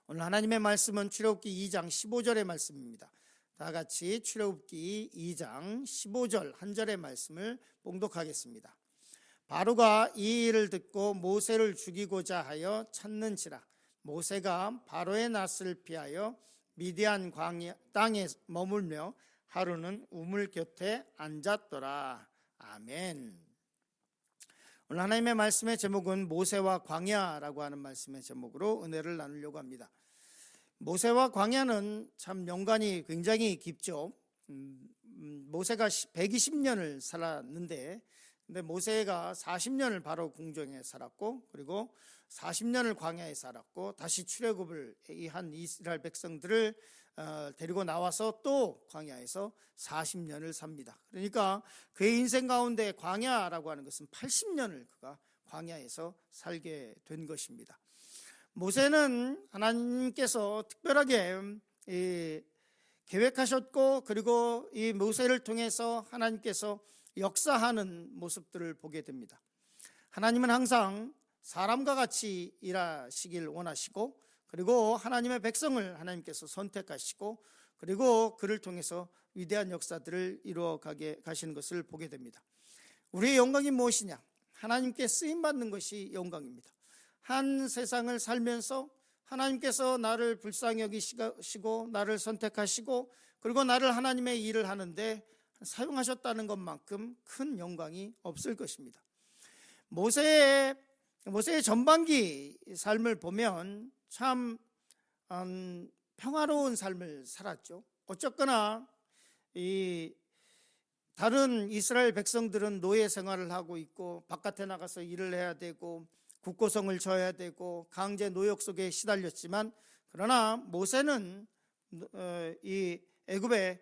오늘 하나님의 말씀은 출애굽기 2장 15절의 말씀입니다. 다 같이 출애굽기 2장 15절 한 절의 말씀을 봉독하겠습니다. 바로가 이 일을 듣고 모세를 죽이고자 하여 찾는지라. 모세가 바로의 낯을 피하여 미디안 광야 땅에 머물며 하루는 우물 곁에 앉았더라. 아멘. 오늘 하나님의 말씀의 제목은 모세와 광야라고 하는 말씀의 제목으로 은혜를 나누려고 합니다. 모세와 광야는 참 연관이 굉장히 깊죠. 모세가 120년을 살았는데, 근데 모세가 40년을 바로 궁정에 살았고, 그리고 40년을 광야에 살았고, 다시 출애굽을 한 이스라엘 백성들을 데리고 나와서 또 광야에서 40년을 삽니다. 그러니까 그의 인생 가운데 광야라고 하는 것은 80년을 그가 광야에서 살게 된 것입니다. 모세는 하나님께서 특별하게 계획하셨고, 그리고 이 모세를 통해서 하나님께서 역사하는 모습들을 보게 됩니다. 하나님은 항상 사람과 같이 일하시길 원하시고, 그리고 하나님의 백성을 하나님께서 선택하시고, 그리고 그를 통해서 위대한 역사들을 이루어 가시는 것을 보게 됩니다. 우리의 영광이 무엇이냐? 하나님께 쓰임받는 것이 영광입니다. 한 세상을 살면서 하나님께서 나를 불쌍히 여기시고 나를 선택하시고, 그리고 나를 하나님의 일을 하는데 사용하셨다는 것만큼 큰 영광이 없을 것입니다. 모세의 전반기 삶을 보면 참 평화로운 삶을 살았죠. 어쨌거나 이 다른 이스라엘 백성들은 노예 생활을 하고 있고, 바깥에 나가서 일을 해야 되고, 국고성을 져야 되고, 강제 노역 속에 시달렸지만, 그러나 모세는 이 애굽의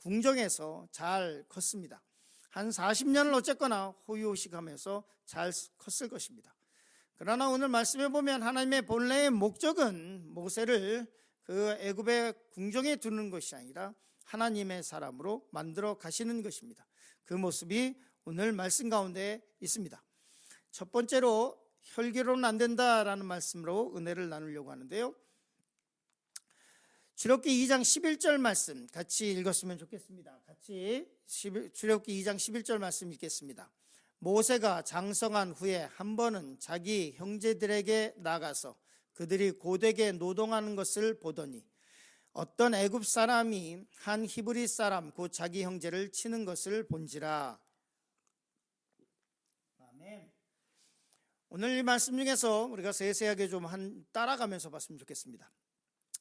궁정에서 잘 컸습니다. 한 40년을 어쨌거나 호의호식하면서 잘 컸을 것입니다. 그러나 오늘 말씀에 보면 하나님의 본래의 목적은 모세를 그 애굽의 궁정에 두는 것이 아니라 하나님의 사람으로 만들어 가시는 것입니다. 그 모습이 오늘 말씀 가운데 있습니다. 첫 번째로 혈기로는 안 된다라는 말씀으로 은혜를 나누려고 하는데요. 출애굽기 2장 11절 말씀 같이 읽었으면 좋겠습니다. 같이 출애굽기 2장 11절 말씀 읽겠습니다. 모세가 장성한 후에 한 번은 자기 형제들에게 나가서 그들이 고되게 노동하는 것을 보더니 어떤 애굽 사람이 한 히브리 사람 곧 자기 형제를 치는 것을 본지라. 아멘. 오늘 이 말씀 중에서 우리가 세세하게 좀 따라가면서 봤으면 좋겠습니다.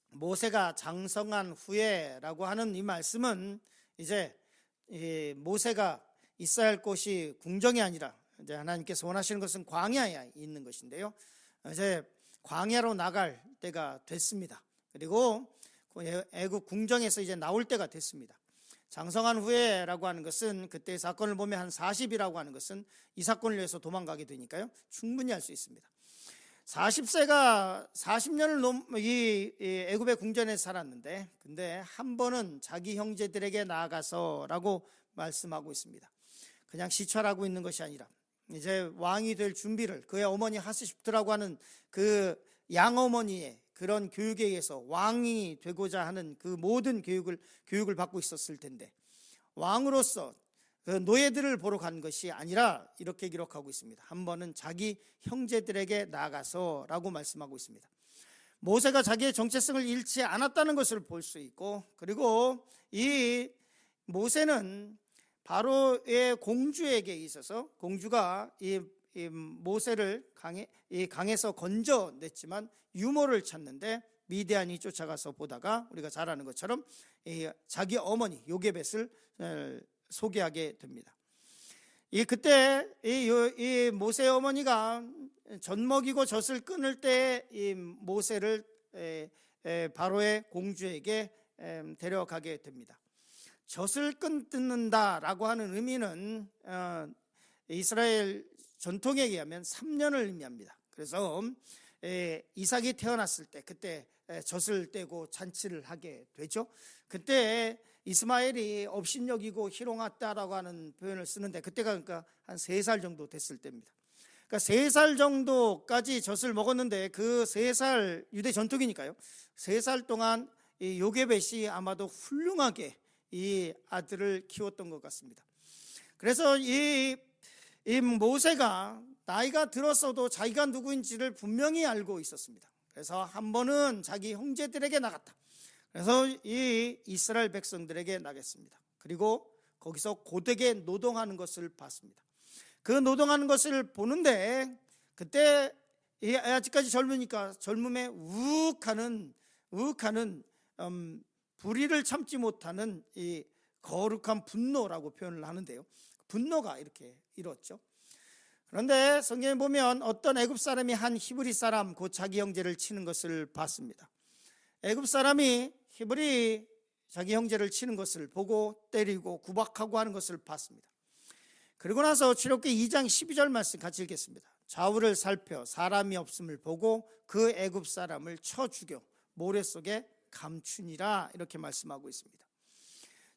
모세가 장성한 후에라고 하는 이 말씀은 이제 모세가 있어야 할 곳이 궁정이 아니라 이제 하나님께서 원하시는 것은 광야에 있는 것인데요. 이제 광야로 나갈 때가 됐습니다. 그리고 애굽 궁정에서 이제 나올 때가 됐습니다. 장성한 후에라고 하는 것은 그때의 사건을 보면 한 40이라고 하는 것은 이 사건을 위해서 도망가게 되니까요. 충분히 알 수 있습니다. 40세가 40년을 이 애굽의 궁전에 살았는데, 근데 한 번은 자기 형제들에게 나아가서라고 말씀하고 있습니다. 그냥 시찰하고 있는 것이 아니라 이제 왕이 될 준비를, 그의 어머니 하스십트라고 하는 그 양어머니의 그런 교육에 의해서 왕이 되고자 하는 그 모든 교육을 받고 있었을 텐데, 왕으로서 그 노예들을 보러 간 것이 아니라 이렇게 기록하고 있습니다. 한 번은 자기 형제들에게 나가서라고 말씀하고 있습니다. 모세가 자기의 정체성을 잃지 않았다는 것을 볼 수 있고, 그리고 이 모세는 바로의 공주에게 있어서, 공주가 이 모세를 강에서 건져냈지만 유모를 찾는데 미디안이 쫓아가서 보다가 우리가 잘 아는 것처럼 자기 어머니 요게벳을 소개하게 됩니다. 그때 이 모세의 어머니가 젖 먹이고 젖을 끊을 때 이 모세를 바로의 공주에게 데려가게 됩니다. 젖을 끊는다라고 하는 의미는 이스라엘 전통에 의하면 3년을 의미합니다. 그래서 이삭이 태어났을 때 그때 젖을 떼고 잔치를 하게 되죠. 그때 이스마엘이 업신여기고 희롱했다라고 하는 표현을 쓰는데, 그때가 그러니까 한 3살 정도 됐을 때입니다. 그러니까 3살 정도까지 젖을 먹었는데 그 3살 유대 전통이니까요. 3살 동안 이 요게벳이 아마도 훌륭하게 이 아들을 키웠던 것 같습니다. 그래서 이 모세가 나이가 들었어도 자기가 누구인지를 분명히 알고 있었습니다. 그래서 한 번은 자기 형제들에게 나갔다. 그래서 이 이스라엘 백성들에게 나갔습니다. 그리고 거기서 고되게 노동하는 것을 봤습니다. 그 노동하는 것을 보는데 그때 아직까지 젊으니까 젊음에 우욱하는 불의를 참지 못하는 이 거룩한 분노라고 표현을 하는데요. 분노가 이렇게 이뤘죠. 그런데 성경에 보면 어떤 애굽 사람이 한 히브리 사람 곧 자기 형제를 치는 것을 봤습니다. 애굽 사람이 히브리 자기 형제를 치는 것을 보고 때리고 구박하고 하는 것을 봤습니다. 그리고 나서 출애굽기 2장 12절 말씀 같이 읽겠습니다. 좌우를 살펴 사람이 없음을 보고 그 애굽 사람을 쳐 죽여 모래 속에 감추니라 이렇게 말씀하고 있습니다.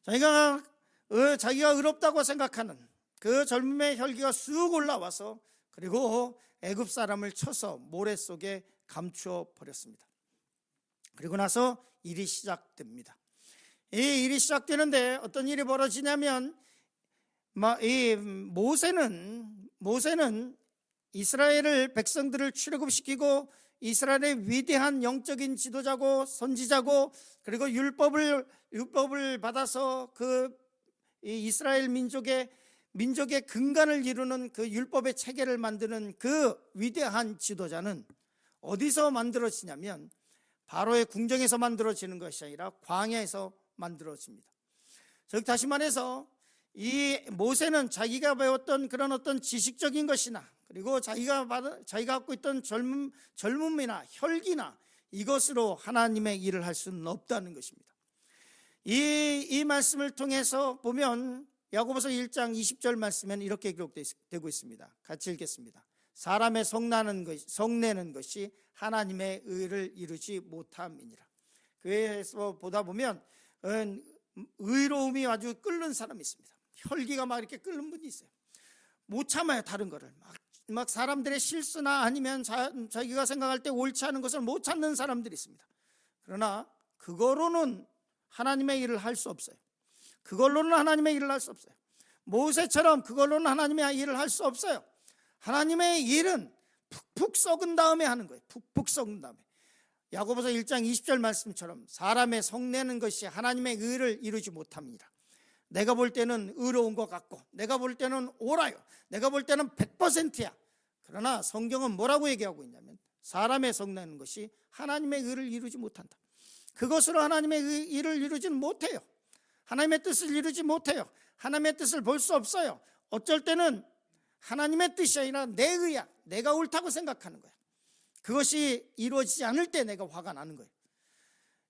자기가 의롭다고 생각하는 그 젊음의 혈기가 쑥 올라와서 그리고 애굽 사람을 쳐서 모래 속에 감추어 버렸습니다. 그리고 나서 일이 시작됩니다. 이 일이 시작되는데 어떤 일이 벌어지냐면 이 모세는 이스라엘을 백성들을 출애굽시키고 이스라엘의 위대한 영적인 지도자고 선지자고 그리고 율법을 받아서 그 이스라엘 민족의 근간을 이루는 그 율법의 체계를 만드는 그 위대한 지도자는 어디서 만들어지냐면 바로의 궁정에서 만들어지는 것이 아니라 광야에서 만들어집니다. 즉 다시 말해서 이 모세는 자기가 배웠던 그런 어떤 지식적인 것이나 그리고 자기가 갖고 있던 젊음이나 혈기나 이것으로 하나님의 일을 할 수는 없다는 것입니다. 이 말씀을 통해서 보면 야고보서 1장 20절 말씀에는 이렇게 기록되고 있습니다. 같이 읽겠습니다. 사람의 성내는 것이 하나님의 의를 이루지 못함이니라. 그래서 보다 보면 의로움이 아주 끓는 사람이 있습니다. 혈기가 막 이렇게 끓는 분이 있어요. 못 참아요. 다른 거를 막 사람들의 실수나 아니면 자기가 생각할 때 옳지 않은 것을 못 찾는 사람들이 있습니다. 그러나 그거로는 하나님의 일을 할 수 없어요. 그걸로는 하나님의 일을 할 수 없어요. 모세처럼 그걸로는 하나님의 일을 할 수 없어요. 하나님의 일은 푹푹 썩은 다음에 하는 거예요. 푹푹 썩은 다음에. 야고보서 1장 20절 말씀처럼 사람의 성내는 것이 하나님의 의를 이루지 못합니다. 내가 볼 때는 의로운 것 같고 내가 볼 때는 옳아요. 내가 볼 때는 100%야. 그러나 성경은 뭐라고 얘기하고 있냐면 사람의 성내는 것이 하나님의 의를 이루지 못한다. 그것으로 하나님의 일을 이루지는 못해요. 하나님의 뜻을 이루지 못해요. 하나님의 뜻을 볼 수 없어요. 어쩔 때는 하나님의 뜻이 아니라 내 의야. 내가 옳다고 생각하는 거야. 그것이 이루어지지 않을 때 내가 화가 나는 거예요.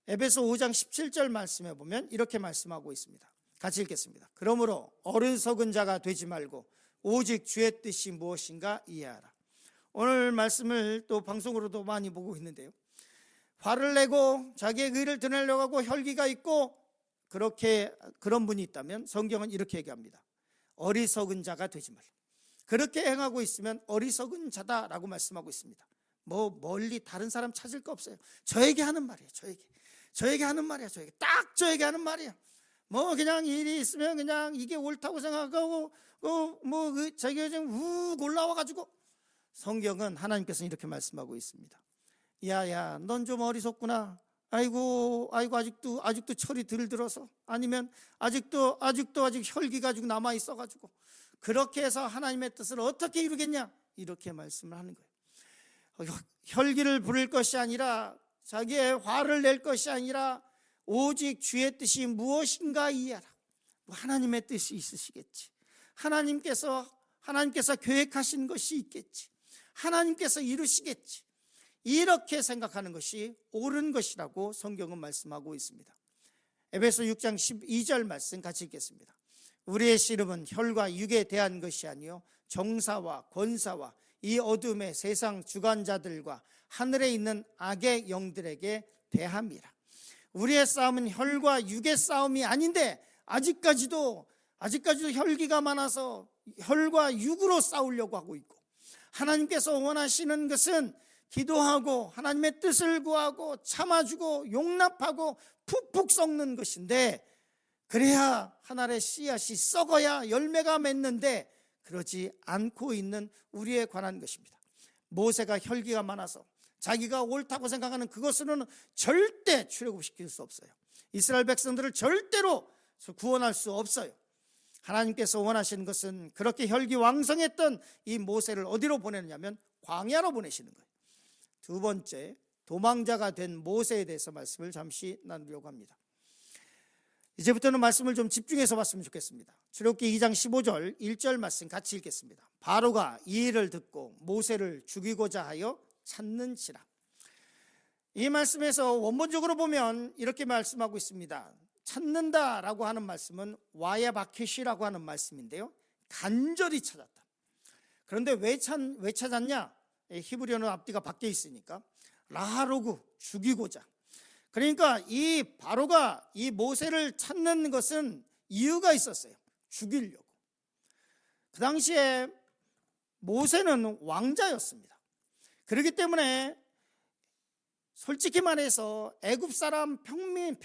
에베소 5장 17절 말씀에 보면 이렇게 말씀하고 있습니다. 같이 읽겠습니다. 그러므로 어리석은 자가 되지 말고 오직 주의 뜻이 무엇인가 이해하라. 오늘 말씀을 또 방송으로도 많이 보고 있는데요. 화를 내고 자기의 의를 드러내려고 하고 혈기가 있고 그런 분이 있다면 성경은 이렇게 얘기합니다. 어리석은 자가 되지 말라. 그렇게 행하고 있으면 어리석은 자다라고 말씀하고 있습니다. 멀리 다른 사람 찾을 거 없어요. 저에게 하는 말이에요. 저에게 하는 말이야. 딱 저에게 하는 말이야. 그냥 일이 있으면 그냥 이게 옳다고 생각하고 자기가 좀 욱 올라와가지고 성경은 하나님께서는 이렇게 말씀하고 있습니다. 야야, 넌 좀 어리석구나. 아이고 아직도 철이 덜 들어서 아니면 아직도 아직 혈기 가지고 남아 있어가지고 그렇게 해서 하나님의 뜻을 어떻게 이루겠냐 이렇게 말씀을 하는 거예요. 혈기를 부릴 것이 아니라 자기의 화를 낼 것이 아니라 오직 주의 뜻이 무엇인가 이해하라. 하나님의 뜻이 있으시겠지. 하나님께서 계획하신 것이 있겠지. 하나님께서 이루시겠지. 이렇게 생각하는 것이 옳은 것이라고 성경은 말씀하고 있습니다. 에베소 6장 12절 말씀 같이 읽겠습니다. 우리의 씨름은 혈과 육에 대한 것이 아니요 정사와 권사와 이 어둠의 세상 주관자들과 하늘에 있는 악의 영들에게 대함이라. 우리의 싸움은 혈과 육의 싸움이 아닌데 아직까지도 혈기가 많아서 혈과 육으로 싸우려고 하고 있고 하나님께서 원하시는 것은 기도하고 하나님의 뜻을 구하고 참아주고 용납하고 푹푹 썩는 것인데, 그래야 하나의 씨앗이 썩어야 열매가 맺는데 그러지 않고 있는 우리에 관한 것입니다. 모세가 혈기가 많아서 자기가 옳다고 생각하는 그것으로는 절대 출애굽시킬 수 없어요. 이스라엘 백성들을 절대로 구원할 수 없어요. 하나님께서 원하시는 것은 그렇게 혈기왕성했던 이 모세를 어디로 보내느냐면 광야로 보내시는 거예요. 두 번째, 도망자가 된 모세에 대해서 말씀을 잠시 나누려고 합니다. 이제부터는 말씀을 좀 집중해서 봤으면 좋겠습니다. 출애굽기 2장 15절 1절 말씀 같이 읽겠습니다. 바로가 이 일을 듣고 모세를 죽이고자 하여 찾는지라. 이 말씀에서 원본적으로 보면 이렇게 말씀하고 있습니다. 찾는다라고 하는 말씀은 와야바켓이라고 하는 말씀인데요, 간절히 찾았다. 그런데 왜 찾았냐? 히브리어는 앞뒤가 바뀌어 있으니까 라하로그, 죽이고자. 그러니까 이 바로가 이 모세를 찾는 것은 이유가 있었어요. 죽이려고. 그 당시에 모세는 왕자였습니다. 그렇기 때문에 솔직히 말해서 애굽 사람 평민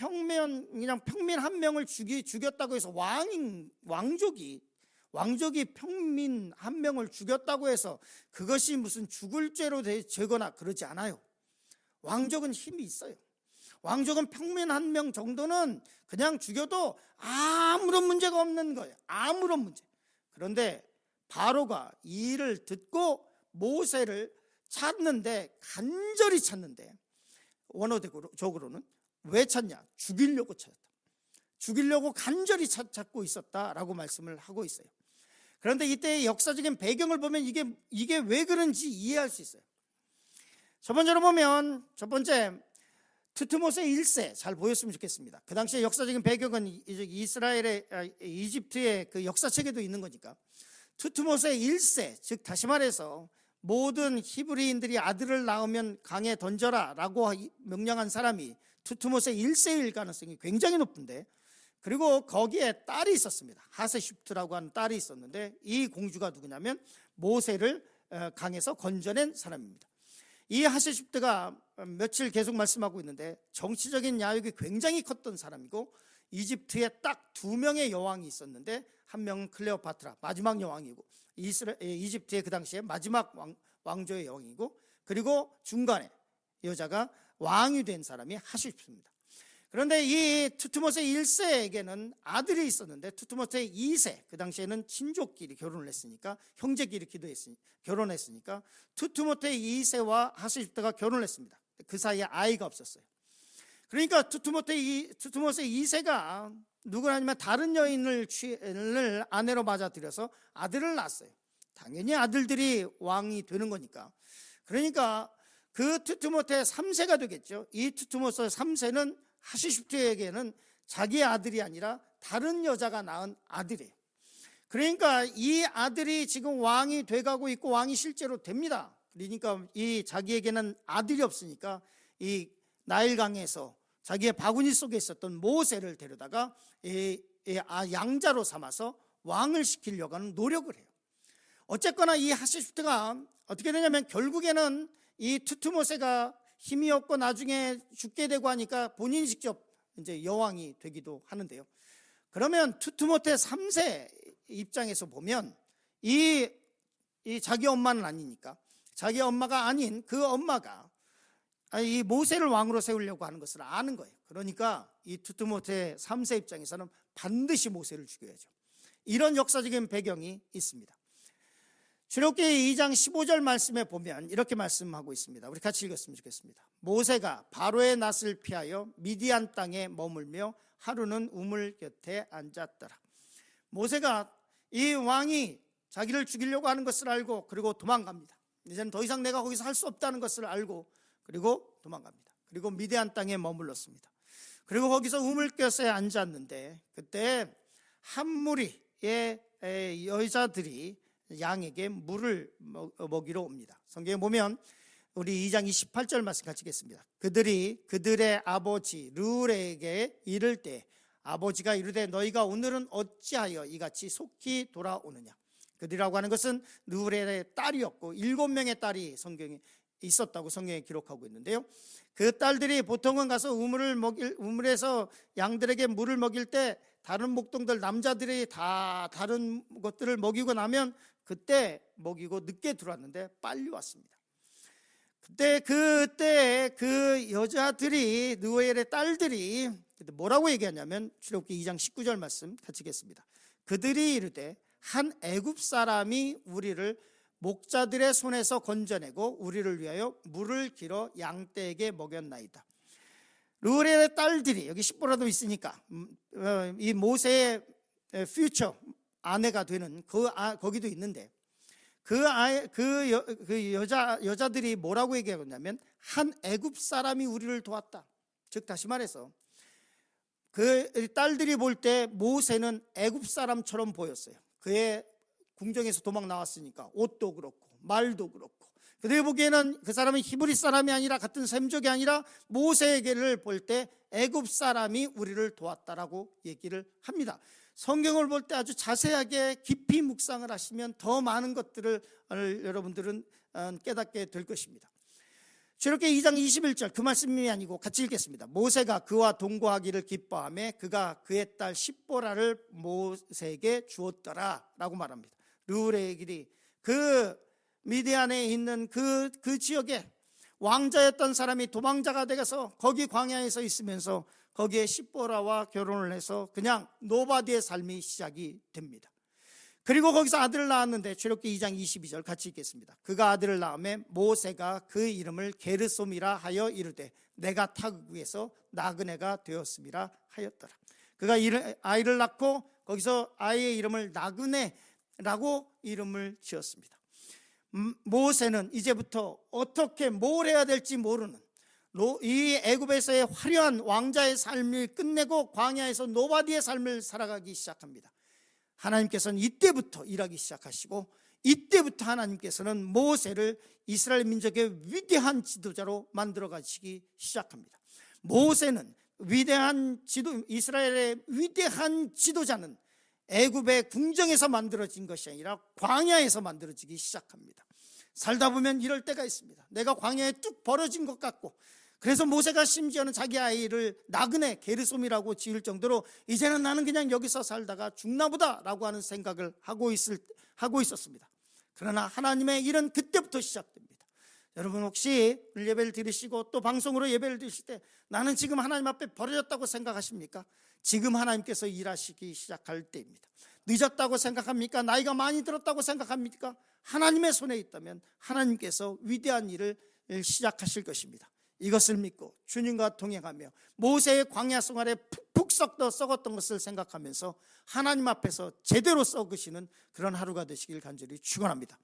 한 명을 죽였다고 해서 왕족이 평민 한 명을 죽였다고 해서 그것이 무슨 죽을 죄로 되거나 그러지 않아요. 왕족은 힘이 있어요. 왕족은 평민 한 명 정도는 그냥 죽여도 아무런 문제가 없는 거예요. 아무런 문제. 그런데 바로가 이 일을 듣고 모세를 찾는데, 간절히 찾는데, 원어적으로는 왜 찾냐? 죽이려고 찾았다. 죽이려고 간절히 찾고 있었다라고 말씀을 하고 있어요. 그런데 이때의 역사적인 배경을 보면 이게 왜 그런지 이해할 수 있어요. 첫 번째로 보면, 첫 번째, 투트모세 1세 잘 보였으면 좋겠습니다. 그 당시의 역사적인 배경은 이집트의 그 역사책에도 있는 거니까. 투트모세 1세, 즉 다시 말해서 모든 히브리인들이 아들을 낳으면 강에 던져라 라고 명령한 사람이 투트모세 1세일 가능성이 굉장히 높은데, 그리고 거기에 딸이 있었습니다. 하세슈프트라고 하는 딸이 있었는데, 이 공주가 누구냐면 모세를 강에서 건져낸 사람입니다. 이 하세슈프트가 며칠 계속 말씀하고 있는데 정치적인 야욕이 굉장히 컸던 사람이고, 이집트에 딱 2명의 여왕이 있었는데 한 명은 클레오파트라, 마지막 여왕이고, 이집트의 그 당시에 마지막 왕조의 여왕이고, 그리고 중간에 여자가 왕이 된 사람이 하세슈프트입니다. 그런데 이 투트모세 1세에게는 아들이 있었는데, 투트모세 2세, 그 당시에는 친족끼리 결혼을 했으니까, 형제끼리 결혼했으니까 투트모세 2세와 하세슈프트가 결혼을 했습니다. 그 사이에 아이가 없었어요. 그러니까 투트모세 2세가 누구냐면 다른 여인을 아내로 맞아들여서 아들을 낳았어요. 당연히 아들들이 왕이 되는 거니까. 그러니까 그 투트모세 3세가 되겠죠. 이 투트모세 3세는 하세슈프트에게는 자기의 아들이 아니라 다른 여자가 낳은 아들이에요. 그러니까 이 아들이 지금 왕이 돼가고 있고 왕이 실제로 됩니다. 그러니까 이 자기에게는 아들이 없으니까 이 나일강에서 자기의 바구니 속에 있었던 모세를 데려다가 양자로 삼아서 왕을 시키려고 하는 노력을 해요. 어쨌거나 이 하세슈프트가 어떻게 되냐면 결국에는 이 투트모세가 힘이 없고 나중에 죽게 되고 하니까 본인이 직접 이제 여왕이 되기도 하는데요. 그러면 투트모세 3세 입장에서 보면 이 자기 엄마는 아니니까, 자기 엄마가 아닌 그 엄마가 이 모세를 왕으로 세우려고 하는 것을 아는 거예요. 그러니까 이 투트모세 3세 입장에서는 반드시 모세를 죽여야죠. 이런 역사적인 배경이 있습니다. 출애굽기 2장 15절 말씀에 보면 이렇게 말씀하고 있습니다. 우리 같이 읽었으면 좋겠습니다. 모세가 바로의 낯을 피하여 미디안 땅에 머물며 하루는 우물 곁에 앉았더라. 모세가 이 왕이 자기를 죽이려고 하는 것을 알고, 그리고 도망갑니다. 이제는 더 이상 내가 거기서 할 수 없다는 것을 알고, 그리고 도망갑니다. 그리고 미디안 땅에 머물렀습니다. 그리고 거기서 우물곁에 앉았는데, 그때 한 무리의 여자들이 양에게 물을 먹이러 옵니다. 성경에 보면 우리 2장 28절 말씀 같이 읽겠습니다. 그들이 그들의 아버지 르울에게 이를 때 아버지가 이르되 너희가 오늘은 어찌하여 이같이 속히 돌아오느냐. 그들이라고 하는 것은 르우엘의 딸이었고 7명의 딸이 성경에 있었다고 성경에 기록하고 있는데요. 그 딸들이 보통은 가서 우물에서 양들에게 물을 먹일 때 다른 목동들 남자들이 다 다른 것들을 먹이고 나면 그때 먹이고 늦게 들어왔는데 빨리 왔습니다. 그때 그 여자들이 르우엘의 딸들이 뭐라고 얘기하냐면 출애굽기 2장 19절 말씀 같이 읽겠습니다. 그들이 이르되 한 애굽 사람이 우리를 목자들의 손에서 건져내고 우리를 위하여 물을 길어 양떼에게 먹였나이다. 르우엘의 딸들이 여기 십보라도 있으니까 이 모세의 퓨처 아내가 되는 거기도 있는데 여자들이 뭐라고 얘기하냐면 한 애굽 사람이 우리를 도왔다. 즉 다시 말해서 그 딸들이 볼 때 모세는 애굽 사람처럼 보였어요. 그의 궁정에서 도망 나왔으니까 옷도 그렇고 말도 그렇고 그들이 보기에는 그 사람은 히브리 사람이 아니라 같은 셈족이 아니라 모세에게를 볼 때 애굽 사람이 우리를 도왔다라고 얘기를 합니다. 성경을 볼 때 아주 자세하게 깊이 묵상을 하시면 더 많은 것들을 여러분들은 깨닫게 될 것입니다. 출애굽기 2장 21절 그 말씀이 아니고 같이 읽겠습니다. 모세가 그와 동거하기를 기뻐하며 그가 그의 딸 십보라를 모세에게 주었더라 라고 말합니다. 르우엘의 길이 그 미디안에 있는 그 지역에 왕자였던 사람이 도망자가 되어서 거기 광야에서 있으면서 거기에 십보라와 결혼을 해서 그냥 노바디의 삶이 시작이 됩니다. 그리고 거기서 아들을 낳았는데 출애굽기 2장 22절 같이 읽겠습니다. 그가 아들을 낳음에 모세가 그 이름을 게르솜이라 하여 이르되 내가 타국에서 나그네가 되었음이라 하였더라. 그가 아이를 낳고 거기서 아이의 이름을 나그네라고 이름을 지었습니다. 모세는 이제부터 어떻게 뭘 해야 될지 모르는 이 애굽에서의 화려한 왕자의 삶을 끝내고 광야에서 노바디의 삶을 살아가기 시작합니다. 하나님께서는 이때부터 일하기 시작하시고 이때부터 하나님께서는 모세를 이스라엘 민족의 위대한 지도자로 만들어 가시기 시작합니다. 모세는 이스라엘의 위대한 지도자는 애굽의 궁정에서 만들어진 것이 아니라 광야에서 만들어지기 시작합니다. 살다 보면 이럴 때가 있습니다. 내가 광야에 뚝 벌어진 것 같고 그래서 모세가 심지어는 자기 아이를 나그네 게르솜이라고 지을 정도로 이제는 나는 그냥 여기서 살다가 죽나보다 라고 하는 생각을 하고 있었습니다. 그러나 하나님의 일은 그때부터 시작됩니다. 여러분 혹시 예배를 드리시고 또 방송으로 예배를 드릴 때 나는 지금 하나님 앞에 버려졌다고 생각하십니까? 지금 하나님께서 일하시기 시작할 때입니다. 늦었다고 생각합니까? 나이가 많이 들었다고 생각합니까? 하나님의 손에 있다면 하나님께서 위대한 일을 시작하실 것입니다. 이것을 믿고 주님과 동행하며 모세의 광야 생활에 푹 썩었던 것을 생각하면서 하나님 앞에서 제대로 썩으시는 그런 하루가 되시길 간절히 축원합니다.